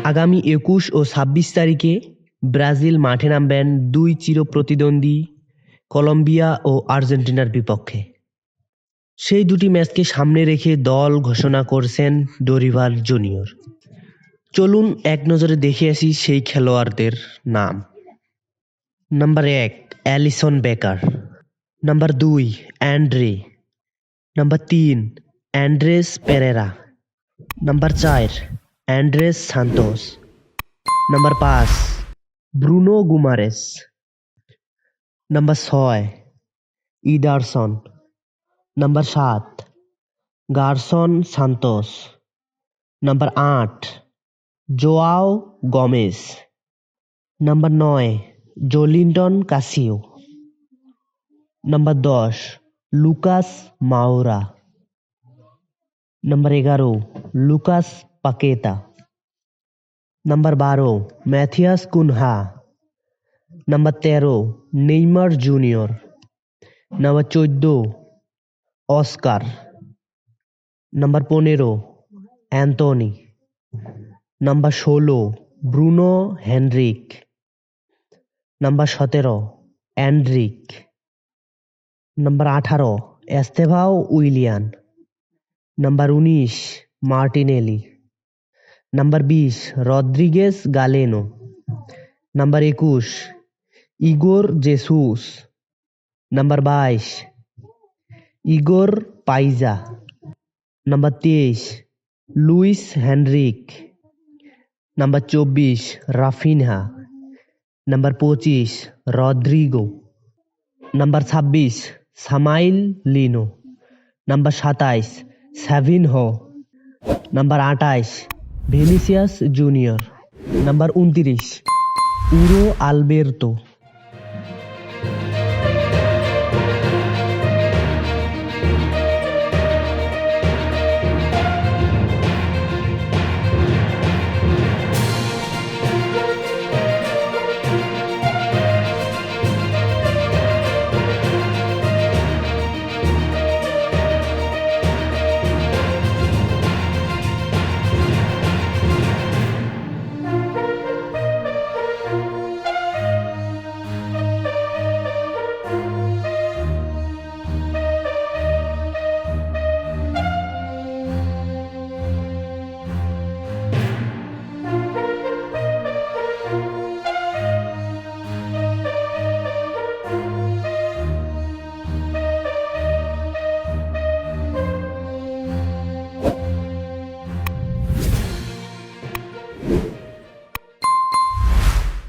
আগামী ২১ ও ২৬ তারিখে ব্রাজিল মাঠে নামবেন দুই চিরপ্রতিদ্বন্দ্বী কলম্বিয়া ও আর্জেন্টিনার বিপক্ষে। সেই দুটি ম্যাচকে সামনে রেখে দল ঘোষণা করছেন ডরিভাল জুনিয়র। চলুন এক নজরে দেখে আসি সেই খেলোয়াড়দের নাম। Number ১ Alisson Becker, number ২ Andre, number ৩ Andreas Pereira, number ৪ Andreas Santos, number ৫ Bruno Guimaraes, number ৬ Ederson, number ৭ Gerson Santos, number ৮ Joao Gomes, number ৯ Joelinton Cassio, number ১০ Lucas Moura, number ১১ Lucas Paqueta, number ১২ Matheus Cunha, number ১৩ Neymar Junior, number ১৪ Oscar, number ১৫ Antony, number ১৬ Bruno Henrique, number ১৭ Endrick, number ১৮ Estevao Willian, number ১৯ Martinelli, number ২০ Rodrigues Galeno, number ২১ Igor Jesus, number ২২ Igor Paixao, number ২৩ Luis Henrique, number ২৪ Raphinha, number ২৫ Rodrygo, number ২৬ Samuel Lino, number ২৭ Savinho, number ২৮ Vinicius Junior, number ২৯ Yuri Alberto.